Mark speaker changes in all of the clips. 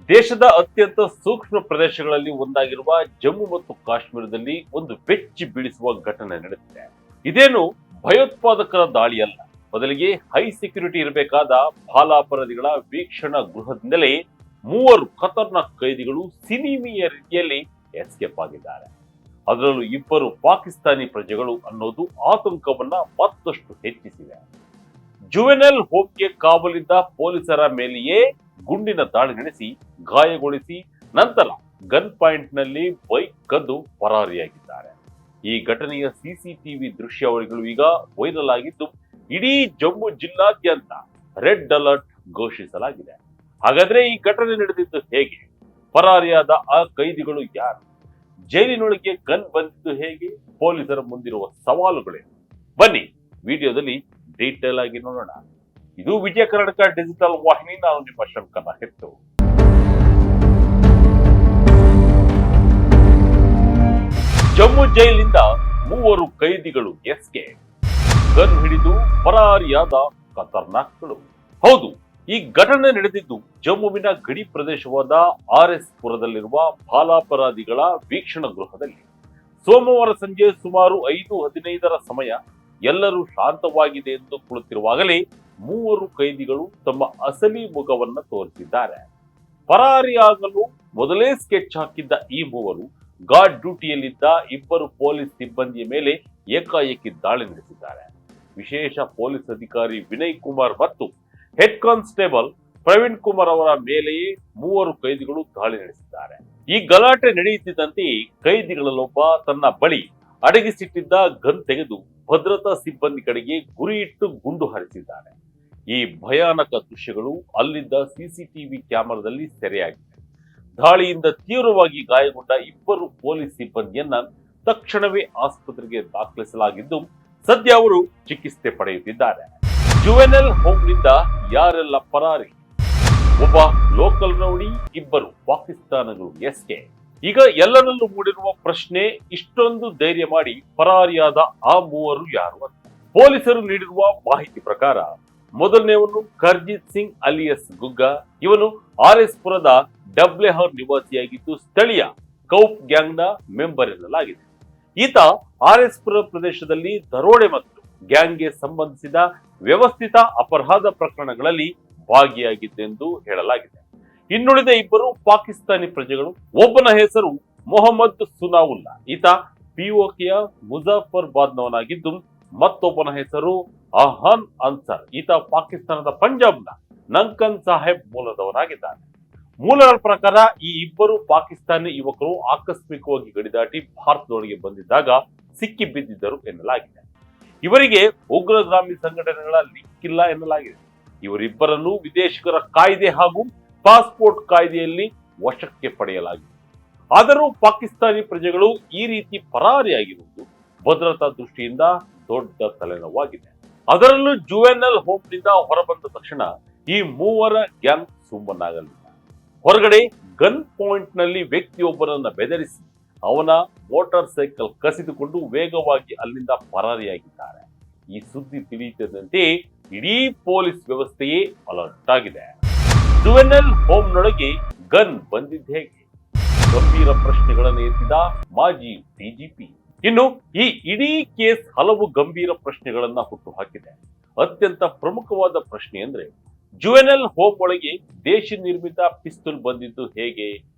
Speaker 1: ದೇಶದ ಅತ್ಯಂತ ಸೂಕ್ಷ್ಮ ಪ್ರದೇಶಗಳಲ್ಲಿ ಒಂದಾಗಿರುವ ಜಮ್ಮು ಮತ್ತು ಕಾಶ್ಮೀರದಲ್ಲಿ ಒಂದು ಬೆಚ್ಚಿ ಬೀಳಿಸುವ ಘಟನೆ ನಡೆದಿದೆ. ಇದೇನು ಭಯೋತ್ಪಾದಕರ ದಾಳಿಯಲ್ಲ, ಬದಲಿಗೆ ಹೈ ಸೆಕ್ಯೂರಿಟಿ ಇರಬೇಕಾದ ಬಾಲಾಪರಾಧಿಗಳ ವೀಕ್ಷಣಾ ಗೃಹದಿಂದಲೇ ಮೂವರು ಖತರ್ನಾಕ್ ಕೈದಿಗಳು ಸಿನಿಮೀಯ ರೀತಿಯಲ್ಲಿ ಎಸ್ಕೇಪ್ ಆಗಿದ್ದಾರೆ. ಅದರಲ್ಲೂ ಇಬ್ಬರು ಪಾಕಿಸ್ತಾನಿ ಪ್ರಜೆಗಳು ಅನ್ನೋದು ಆತಂಕವನ್ನ ಮತ್ತಷ್ಟು ಹೆಚ್ಚಿಸಿದೆ. ಜುವೆನಲ್ ಹೋಮ್ಗೆ ಕಾವಲಿದ್ದ ಪೊಲೀಸರ ಮೇಲೆಯೇ ಗುಂಡಿನ ದಾಳಿ ನಡೆಸಿ ಗಾಯಗೊಳಿಸಿ ನಂತರ ಗನ್ ಪಾಯಿಂಟ್ ನಲ್ಲಿ ಬೈಕ್ ಕದ್ದು ಪರಾರಿಯಾಗಿದ್ದಾರೆ. ಈ ಘಟನೆಯ ಸಿಸಿಟಿವಿ ದೃಶ್ಯಾವಳಿಗಳು ಈಗ ವೈರಲ್ ಆಗಿದ್ದು ಇಡೀ ಜಮ್ಮು ಜಿಲ್ಲಾದ್ಯಂತ ರೆಡ್ ಅಲರ್ಟ್ ಘೋಷಿಸಲಾಗಿದೆ. ಹಾಗಾದ್ರೆ ಈ ಘಟನೆ ನಡೆದಿದ್ದು ಹೇಗೆ? ಪರಾರಿಯಾದ ಆ ಕೈದಿಗಳು ಯಾರು? ಜೈಲಿನೊಳಗೆ ಗನ್ ಬಂದಿದ್ದು ಹೇಗೆ? ಪೊಲೀಸರ ಮುಂದಿರುವ ಸವಾಲುಗಳೇನು? ಬನ್ನಿ ವಿಡಿಯೋದಲ್ಲಿ ಡೀಟೇಲ್ ಆಗಿ ನೋಡೋಣ. ಇದು ವಿಜಯ ಕರ್ನಾಟಕ ಡಿಜಿಟಲ್ ವಾಹಿನಿ. ನಾನು ನಿಮ್ಮ ಶಂಕರ ಹೆತ್ತು. ಜಮ್ಮು ಜೈಲಿನಿಂದ ಮೂವರು ಕೈದಿಗಳು ಎಸ್ಕೇಪ್, ಗನ್ ಹಿಡಿದು ಪರಾರಿಯಾದ ಖತರ್ನಾಕ್ಗಳು. ಹೌದು, ಈ ಘಟನೆ ನಡೆದಿದ್ದು ಜಮ್ಮುವಿನ ಗಡಿ ಪ್ರದೇಶವಾದ RS ಪುರದಲ್ಲಿರುವ ಬಾಲಾಪರಾಧಿಗಳ ವೀಕ್ಷಣಾ ಗೃಹದಲ್ಲಿ. ಸೋಮವಾರ ಸಂಜೆ ಸುಮಾರು 5:15 ಸಮಯ. ಎಲ್ಲರೂ ಶಾಂತವಾಗಿದೆ ಎಂದು ಕುಳಿತಿರುವಾಗಲೇ ಮೂವರು ಕೈದಿಗಳು ತಮ್ಮ ಅಸಲಿ ಮುಖವನ್ನ ತೋರಿಸಿದ್ದಾರೆ. ಪರಾರಿಯಾಗಲು ಮೊದಲೇ ಸ್ಕೆಚ್ ಹಾಕಿದ್ದ ಈ ಮೂವರು ಗಾರ್ಡ್ ಡ್ಯೂಟಿಯಲ್ಲಿದ್ದ ಇಬ್ಬರು ಪೊಲೀಸ್ ಸಿಬ್ಬಂದಿಯ ಮೇಲೆ ಏಕಾಏಕಿ ದಾಳಿ ನಡೆಸಿದ್ದಾರೆ. ವಿಶೇಷ ಪೊಲೀಸ್ ಅಧಿಕಾರಿ ವಿನಯ್ ಕುಮಾರ್ ಮತ್ತು ಹೆಡ್ ಕಾನ್ಸ್ಟೇಬಲ್ ಪ್ರವೀಣ್ ಕುಮಾರ್ ಅವರ ಮೇಲೆಯೇ ಮೂವರು ಕೈದಿಗಳು ದಾಳಿ ನಡೆಸಿದ್ದಾರೆ. ಈ ಗಲಾಟೆ ನಡೆಯುತ್ತಿದ್ದಂತೆ ಕೈದಿಗಳಲ್ಲೊಬ್ಬ ತನ್ನ ಬಳಿ ಅಡಗಿಸಿಟ್ಟಿದ್ದ ಗನ್ ತೆಗೆದು ಭದ್ರತಾ ಸಿಬ್ಬಂದಿ ಕಡೆಗೆ ಗುರಿಯಿಟ್ಟು ಗುಂಡು ಹಾರಿಸಿದ್ದಾರೆ. ಈ ಭಯಾನಕ ದೃಶ್ಯಗಳು ಅಲ್ಲಿದ್ದ ಸಿಸಿಟಿವಿ ಕ್ಯಾಮೆರಾದಲ್ಲಿ ಸೆರೆಯಾಗಿವೆ. ದಾಳಿಯಿಂದ ತೀವ್ರವಾಗಿ ಗಾಯಗೊಂಡ ಇಬ್ಬರು ಪೊಲೀಸ್ ಸಿಬ್ಬಂದಿಯನ್ನ ತಕ್ಷಣವೇ ಆಸ್ಪತ್ರೆಗೆ ದಾಖಲಿಸಲಾಗಿದ್ದು ಸದ್ಯ ಅವರು ಚಿಕಿತ್ಸೆ ಪಡೆಯುತ್ತಿದ್ದಾರೆ. ಜುವೆನಲ್ ಹೋಮ್ನಿಂದ ಯಾರೆಲ್ಲ ಪರಾರಿ? ಒಬ್ಬ ಲೋಕಲ್ ರೌಡಿ, ಇಬ್ಬರು ಪಾಕಿಸ್ತಾನಿಗಳು ಎಸ್ಕೇಪ್. ಈಗ ಎಲ್ಲರಲ್ಲೂ ಮೂಡಿರುವ ಪ್ರಶ್ನೆ, ಇಷ್ಟೊಂದು ಧೈರ್ಯ ಮಾಡಿ ಪರಾರಿಯಾದ ಆ ಮೂವರು ಯಾರು ಅಂತ. ಪೊಲೀಸರು ನೀಡಿರುವ ಮಾಹಿತಿ ಪ್ರಕಾರ ಮೊದಲನೇವನು ಕರ್ಜಿತ್ ಸಿಂಗ್ ಅಲಿಯಸ್ ಗುಗ್ಗ. ಇವನು RS ಪುರದ ಡಬ್ಲೆಹರ್ ನಿವಾಸಿಯಾಗಿದ್ದು ಸ್ಥಳೀಯ ಕೌಪ್ ಗ್ಯಾಂಗ್ ನ ಮೆಂಬರ್ ಎನ್ನಲಾಗಿದೆ. ಈತ RS ಪುರ ಪ್ರದೇಶದಲ್ಲಿ ದರೋಡೆ ಮತ್ತು ಗ್ಯಾಂಗ್ಗೆ ಸಂಬಂಧಿಸಿದ ವ್ಯವಸ್ಥಿತ ಅಪರಾಧ ಪ್ರಕರಣಗಳಲ್ಲಿ ಭಾಗಿಯಾಗಿದ್ದೆಂದು ಹೇಳಲಾಗಿದೆ. ಇನ್ನುಳಿದ ಇಬ್ಬರು ಪಾಕಿಸ್ತಾನಿ ಪ್ರಜೆಗಳು. ಒಬ್ಬನ ಹೆಸರು ಮೊಹಮ್ಮದ್ ಸುನಾವುಲ್ಲಾ, ಈತ POKಯ ಮುಜಾಫರ್ಬಾದ್ನವನಾಗಿದ್ದು ಮತ್ತೊಬ್ಬನ ಹೆಸರು ಅಹಾನ್ ಅನ್ಸರ್, ಈತ ಪಾಕಿಸ್ತಾನದ ಪಂಜಾಬ್ನ ನಂಕನ್ ಸಾಹೇಬ್ ಮೂಲದವನಾಗಿದ್ದಾನೆ. ಮೂಲಗಳ ಪ್ರಕಾರ ಈ ಇಬ್ಬರು ಪಾಕಿಸ್ತಾನಿ ಯುವಕರು ಆಕಸ್ಮಿಕವಾಗಿ ಗಡಿದಾಟಿ ಭಾರತದೊಳಗೆ ಬಂದಿದ್ದಾಗ ಸಿಕ್ಕಿ ಬಿದ್ದಿದ್ದರು ಎನ್ನಲಾಗಿದೆ. ಇವರಿಗೆ ಉಗ್ರಗಾಮಿ ಸಂಘಟನೆಗಳ ಲಿಂಕ್ ಇಲ್ಲ ಎನ್ನಲಾಗಿದೆ. ಇವರಿಬ್ಬರನ್ನು ವಿದೇಶಿಗರ ಕಾಯ್ದೆ ಹಾಗೂ ಪಾಸ್ಪೋರ್ಟ್ ಕಾಯ್ದೆಯಲ್ಲಿ ವಶಕ್ಕೆ ಪಡೆಯಲಾಗಿದೆ. ಆದರೂ ಪಾಕಿಸ್ತಾನಿ ಪ್ರಜೆಗಳು ಈ ರೀತಿ ಪರಾರಿಯಾಗಿರುವುದು ಭದ್ರತಾ ದೃಷ್ಟಿಯಿಂದ ದೊಡ್ಡ ತಲೆನೋವಾಗಿದೆ. ಅದರಲ್ಲೂ ಜುವೆನಲ್ ಹೋಮ್ನಿಂದ ಹೊರಬಂದ ತಕ್ಷಣ ಈ ಮೂವರ ಗ್ಯಾಂಗ್ ಸುಮ್ಮನಾಗಲಿಲ್ಲ. ಹೊರಗಡೆ ಗನ್ ಪಾಯಿಂಟ್ ನಲ್ಲಿ ವ್ಯಕ್ತಿಯೊಬ್ಬರನ್ನ ಬೆದರಿಸಿ ಅವನ ಮೋಟಾರ್ ಸೈಕಲ್ ಕಸಿದುಕೊಂಡು ವೇಗವಾಗಿ ಅಲ್ಲಿಂದ ಪರಾರಿಯಾಗಿದ್ದಾರೆ. ಈ ಸುದ್ದಿ ತಿಳಿಯುತ್ತಿದ್ದಂತೆ ಇಡೀ ಪೊಲೀಸ್ ವ್ಯವಸ್ಥೆಯೇ ಅಲರ್ಟ್ ಆಗಿದೆ. ಜುವೆನಲ್ ಹೋಮ್ನೊಳಗೆ ಗನ್ ಬಂದಿದ್ದ ಹೇಗೆ? ಗಂಭೀರ ಪ್ರಶ್ನೆಗಳನ್ನು ಎತ್ತಿದ ಮಾಜಿ DGP. ಇನ್ನು ಈ ಇಡೀ ಕೇಸ್ ಹಲವು ಗಂಭೀರ ಪ್ರಶ್ನೆಗಳನ್ನ ಹುಟ್ಟುಹಾಕಿದೆ. ಅತ್ಯಂತ ಪ್ರಮುಖವಾದ ಪ್ರಶ್ನೆ ಅಂದ್ರೆ, ಜುವೆನಲ್ ಹೋಮ್ ಒಳಗೆ ದೇಶ ನಿರ್ಮಿತ ಪಿಸ್ತೂಲ್ ಬಂದಿದ್ದು ಹೇಗೆ?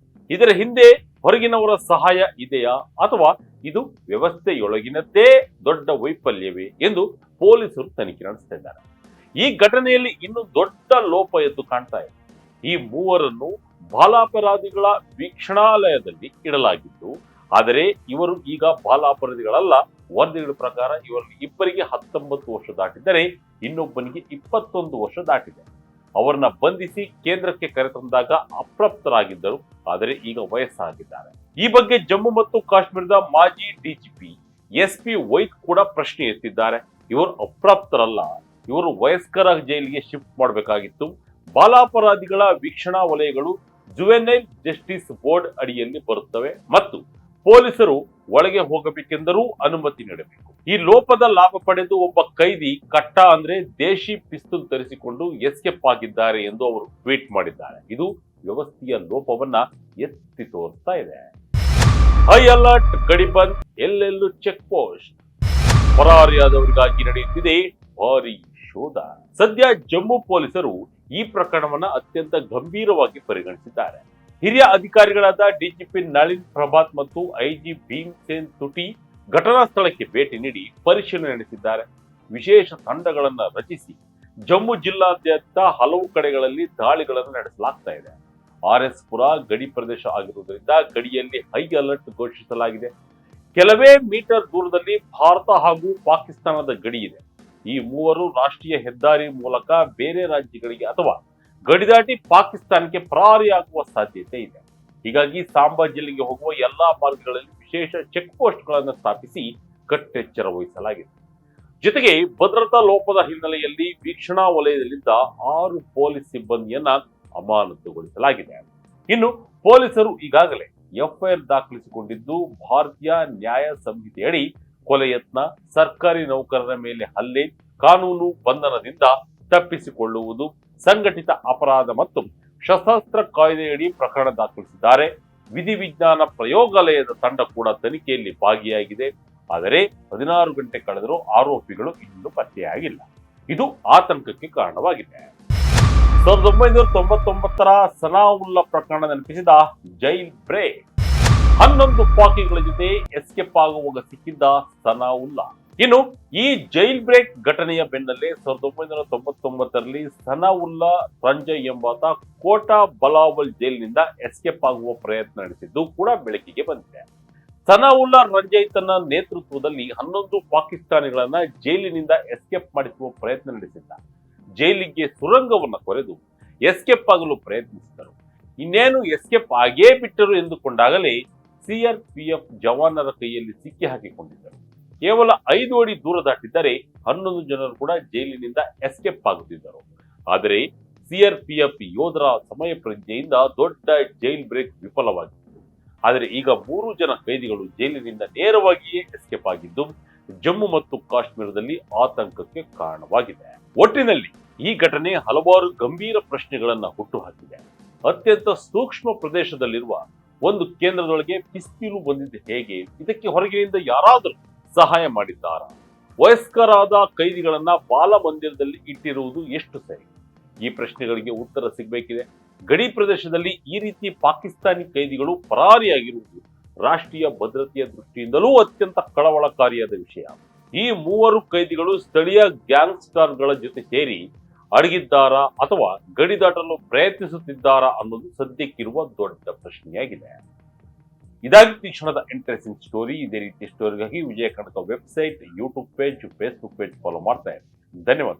Speaker 1: ಇದರ ಹಿಂದೆ ಹೊರಗಿನವರ ಸಹಾಯ ಇದೆಯಾ ಅಥವಾ ಇದು ವ್ಯವಸ್ಥೆಯೊಳಗಿನದ್ದೇ ದೊಡ್ಡ ವೈಫಲ್ಯವೇ ಎಂದು ಪೊಲೀಸರು ತನಿಖೆ ನಡೆಸ್ತಾ ಇದ್ದಾರೆ. ಈ ಘಟನೆಯಲ್ಲಿ ಇನ್ನೂ ದೊಡ್ಡ ಲೋಪ ಎದ್ದು ಕಾಣ್ತಾ ಇದೆ. ಈ ಮೂವರನ್ನು ಬಾಲಾಪರಾಧಿಗಳ ವೀಕ್ಷಣಾಲಯದಲ್ಲಿ ಇಡಲಾಗಿದ್ದು, ಆದರೆ ಇವರು ಈಗ ಬಾಲಾಪರಾಧಿಗಳಲ್ಲ. ವರದಿಗಳ ಪ್ರಕಾರ ಇವರಲ್ಲಿ ಇಬ್ಬರಿಗೆ 19 ವರ್ಷ ದಾಟಿದ್ದರೆ ಇನ್ನೊಬ್ಬನಿಗೆ 21 ವರ್ಷ ದಾಟಿದೆ. ಅವರನ್ನ ಬಂಧಿಸಿ ಕೇಂದ್ರಕ್ಕೆ ಕರೆತಂದಾಗ ಅಪ್ರಾಪ್ತರಾಗಿದ್ದರು, ಆದರೆ ಈಗ ವಯಸ್ಸಾಗಿದ್ದಾರೆ. ಈ ಬಗ್ಗೆ ಜಮ್ಮು ಮತ್ತು ಕಾಶ್ಮೀರದ ಮಾಜಿ DGP SP ವೈದ್ ಕೂಡ ಪ್ರಶ್ನೆ ಎತ್ತಿದ್ದಾರೆ. ಇವರು ಅಪ್ರಾಪ್ತರಲ್ಲ, ಇವರು ವಯಸ್ಕರ ಜೈಲಿಗೆ ಶಿಫ್ಟ್ ಮಾಡಬೇಕಾಗಿತ್ತು. ಬಾಲಾಪರಾಧಿಗಳ ವೀಕ್ಷಣಾ ವಲಯಗಳು ಜುವೆನೈಲ್ ಜಸ್ಟಿಸ್ ಬೋರ್ಡ್ ಅಡಿಯಲ್ಲಿ ಬರುತ್ತವೆ ಮತ್ತು ಪೊಲೀಸರು ಒಳಗೆ ಹೋಗಬೇಕೆಂದರೂ ಅನುಮತಿ ನೀಡಬೇಕು. ಈ ಲೋಪದ ಲಾಭ ಪಡೆದು ಒಬ್ಬ ಕೈದಿ ಕಟ್ಟ ಅಂದ್ರೆ ದೇಶಿ ಪಿಸ್ತೂಲ್ ತರಿಸಿಕೊಂಡು ಎಸ್ಕೇಪ್ ಆಗಿದ್ದಾರೆ ಎಂದು ಅವರು ಟ್ವೀಟ್ ಮಾಡಿದ್ದಾರೆ. ಇದು ವ್ಯವಸ್ಥೆಯ ಲೋಪವನ್ನ ಎತ್ತಿ ತೋರ್ತಾ ಇದೆ. ಹೈ ಅಲರ್ಟ್, ಗಡಿ ಬಂದ್, ಎಲ್ಲೆಲ್ಲೂ ಚೆಕ್ ಪೋಸ್ಟ್. ಪರಾರಿಯಾದವರಿಗಾಗಿ ನಡೆಯುತ್ತಿದೆ ಭಾರಿ ಶೋಧ. ಸದ್ಯ ಜಮ್ಮು ಪೊಲೀಸರು ಈ ಪ್ರಕರಣವನ್ನ ಅತ್ಯಂತ ಗಂಭೀರವಾಗಿ ಪರಿಗಣಿಸಿದ್ದಾರೆ. ಹಿರಿಯ ಅಧಿಕಾರಿಗಳಾದ ಡಿಜಿಪಿ ನಳಿನ್ ಪ್ರಭಾತ್ ಮತ್ತು ಐಜಿ ಭೀಮ್ಸೇನ್ ತುಟಿ ಘಟನಾ ಸ್ಥಳಕ್ಕೆ ಭೇಟಿ ನೀಡಿ ಪರಿಶೀಲನೆ ನಡೆಸಿದ್ದಾರೆ. ವಿಶೇಷ ತಂಡಗಳನ್ನು ರಚಿಸಿ ಜಮ್ಮು ಜಿಲ್ಲಾದ್ಯಂತ ಹಲವು ಕಡೆಗಳಲ್ಲಿ ದಾಳಿಗಳನ್ನು ನಡೆಸಲಾಗ್ತಾ ಇದೆ. RS ಪುರ ಗಡಿ ಪ್ರದೇಶ ಆಗಿರುವುದರಿಂದ ಗಡಿಯಲ್ಲಿ ಹೈ ಅಲರ್ಟ್ ಘೋಷಿಸಲಾಗಿದೆ. ಕೆಲವೇ ಮೀಟರ್ ದೂರದಲ್ಲಿ ಭಾರತ ಹಾಗೂ ಪಾಕಿಸ್ತಾನದ ಗಡಿ ಇದೆ. ಈ ಮೂವರು ರಾಷ್ಟ್ರೀಯ ಹೆದ್ದಾರಿ ಮೂಲಕ ಬೇರೆ ರಾಜ್ಯಗಳಿಗೆ ಅಥವಾ ಗಡಿದಾಟಿ ಪಾಕಿಸ್ತಾನಕ್ಕೆ ಪರಾರಿಯಾಗುವ ಸಾಧ್ಯತೆ ಇದೆ. ಹೀಗಾಗಿ ಸಾಂಬಾ ಜಿಲ್ಲೆಗೆ ಹೋಗುವ ಎಲ್ಲಾ ಮಾರ್ಗಗಳಲ್ಲಿ ವಿಶೇಷ ಚೆಕ್ ಪೋಸ್ಟ್ ಗಳನ್ನು ಸ್ಥಾಪಿಸಿ ಕಟ್ಟೆಚ್ಚರ ವಹಿಸಲಾಗಿದೆ. ಜೊತೆಗೆ ಭದ್ರತಾ ಲೋಪದ ಹಿನ್ನೆಲೆಯಲ್ಲಿ ವೀಕ್ಷಣಾ ವಲಯದಲ್ಲಿದ್ದ 6 ಪೊಲೀಸ್ ಸಿಬ್ಬಂದಿಯನ್ನ ಅಮಾನತುಗೊಳಿಸಲಾಗಿದೆ. ಇನ್ನು ಪೊಲೀಸರು ಈಗಾಗಲೇ FIR ದಾಖಲಿಸಿಕೊಂಡಿದ್ದು, ಭಾರತೀಯ ನ್ಯಾಯ ಸಂಹಿತೆಯಡಿ ಕೊಲೆ ಯತ್ನ, ಸರ್ಕಾರಿ ನೌಕರರ ಮೇಲೆ ಹಲ್ಲೆ, ಕಾನೂನು ಬಂಧನದಿಂದ ತಪ್ಪಿಸಿಕೊಳ್ಳುವುದು, ಸಂಘಟಿತ ಅಪರಾಧ ಮತ್ತು ಸಶಸ್ತ್ರ ಕಾಯ್ದೆಯಡಿ ಪ್ರಕರಣ ದಾಖಲಿಸಿದ್ದಾರೆ. ವಿಧಿವಿಜ್ಞಾನ ಪ್ರಯೋಗಾಲಯದ ತಂಡ ಕೂಡ ತನಿಖೆಯಲ್ಲಿ ಭಾಗಿಯಾಗಿದೆ. ಆದರೆ 16 ಗಂಟೆ ಕಳೆದರೂ ಆರೋಪಿಗಳು ಇನ್ನೂ ಪತ್ತೆಯಾಗಿಲ್ಲ. ಇದು ಆತಂಕಕ್ಕೆ ಕಾರಣವಾಗಿದೆ. 1999ರ ಸನಾವುಲ್ಲಾ ಪ್ರಕರಣ ನೆನಪಿಸಿದ ಜೈಲ್ ಬ್ರೇಕ್. 11 ಪಾಕಿಗಳ ಜೊತೆ ಎಸ್ಕೇಪ್ ಆಗುವಾಗ ಸಿಕ್ಕಿದ್ದ ಸನಾವುಲ್ಲಾ. ಇನ್ನು ಈ ಜೈಲ್ ಬ್ರೇಕ್ ಘಟನೆಯ ಬೆನ್ನಲ್ಲೇ 1999ರಲ್ಲಿ ಸನಾವುಲ್ಲಾ ರಂಜಯ್ ಎಂಬಾತ ಕೋಟಾ ಬಲಾವಲ್ ಜೈಲಿನಿಂದ ಎಸ್ಕೇಪ್ ಆಗುವ ಪ್ರಯತ್ನ ನಡೆಸಿದ್ದು ಕೂಡ ಬೆಳಕಿಗೆ ಬಂದಿದೆ. ಸನಾವುಲ್ಲಾ ರಂಜಯ್ ತನ್ನ ನೇತೃತ್ವದಲ್ಲಿ 11 ಪಾಕಿಸ್ತಾನಿಗಳನ್ನ ಜೈಲಿನಿಂದ ಎಸ್ಕೇಪ್ ಮಾಡಿಸುವ ಪ್ರಯತ್ನ ನಡೆಸಿದ್ದ. ಜೈಲಿಗೆ ಸುರಂಗವನ್ನು ಕೊರೆದು ಎಸ್ಕೇಪ್ ಆಗಲು ಪ್ರಯತ್ನಿಸಿದರು. ಇನ್ನೇನು ಎಸ್ಕೇಪ್ ಆಗೇ ಬಿಟ್ಟರು ಎಂದುಕೊಂಡಾಗಲೇ CRPF ಜವಾನರ ಕೈಯಲ್ಲಿ ಸಿಕ್ಕಿ ಹಾಕಿಕೊಂಡಿದ್ದರು. ಕೇವಲ 5 ಅಡಿ ದೂರ ದಾಟಿದ್ದರೆ 11 ಜನರು ಕೂಡ ಜೈಲಿನಿಂದ ಎಸ್ಕೇಪ್ ಆಗುತ್ತಿದ್ದರು. ಆದರೆ CRPF ಯೋಧರ ಸಮಯ ಪ್ರಜ್ಞೆಯಿಂದ ದೊಡ್ಡ ಜೈಲ್ ಬ್ರೇಕ್ ವಿಫಲವಾಗಿತ್ತು. ಆದರೆ ಈಗ 3 ಜನ ಕೈದಿಗಳು ಜೈಲಿನಿಂದ ನೇರವಾಗಿಯೇ ಎಸ್ಕೇಪ್ ಆಗಿದ್ದು ಜಮ್ಮು ಮತ್ತು ಕಾಶ್ಮೀರದಲ್ಲಿ ಆತಂಕಕ್ಕೆ ಕಾರಣವಾಗಿದೆ. ಒಟ್ಟಿನಲ್ಲಿ ಈ ಘಟನೆ ಹಲವಾರು ಗಂಭೀರ ಪ್ರಶ್ನೆಗಳನ್ನ ಹುಟ್ಟುಹಾಕಿದೆ. ಅತ್ಯಂತ ಸೂಕ್ಷ್ಮ ಪ್ರದೇಶದಲ್ಲಿರುವ ಒಂದು ಕೇಂದ್ರದೊಳಗೆ ಪಿಸ್ತೂಲು ಬಂದಿದ್ದು ಹೇಗೆ? ಇದಕ್ಕೆ ಹೊರಗಿನಿಂದ ಯಾರಾದರೂ ಸಹಾಯ ಮಾಡಿದ್ದಾರಾ? ವಯಸ್ಕರಾದ ಕೈದಿಗಳನ್ನ ಬಾಲ ಮಂದಿರದಲ್ಲಿ ಇಟ್ಟಿರುವುದು ಎಷ್ಟು ಸರಿ? ಈ ಪ್ರಶ್ನೆಗಳಿಗೆ ಉತ್ತರ ಸಿಗಬೇಕಿದೆ. ಗಡಿ ಪ್ರದೇಶದಲ್ಲಿ ಈ ರೀತಿ ಪಾಕಿಸ್ತಾನಿ ಕೈದಿಗಳು ಪರಾರಿಯಾಗಿರುವುದು ರಾಷ್ಟ್ರೀಯ ಭದ್ರತೆಯ ದೃಷ್ಟಿಯಿಂದಲೂ ಅತ್ಯಂತ ಕಳವಳಕಾರಿಯಾದ ವಿಷಯ. ಈ 3 ಕೈದಿಗಳು ಸ್ಥಳೀಯ ಗ್ಯಾಂಗ್ಸ್ಟರ್ಗಳ ಜೊತೆ ಸೇರಿ ಅಡಗಿದ್ದಾರಾ ಅಥವಾ ಗಡಿ ದಾಟಲು ಪ್ರಯತ್ನಿಸುತ್ತಿದ್ದಾರಾ ಅನ್ನೋದು ಸದ್ಯಕ್ಕಿರುವ ದೊಡ್ಡ ಪ್ರಶ್ನೆಯಾಗಿದೆ. ಇದಾಗಿತ್ತು ಈ ಕ್ಷಣದ ಇಂಟ್ರೆಸ್ಟಿಂಗ್ ಸ್ಟೋರಿ. ಇದೇ ರೀತಿಯ ಸ್ಟೋರಿಗಾಗಿ Vijaya Karnataka website, YouTube page, Facebook page follow ಮಾಡ್ತಾ ಇರಿ. ಧನ್ಯವಾದ.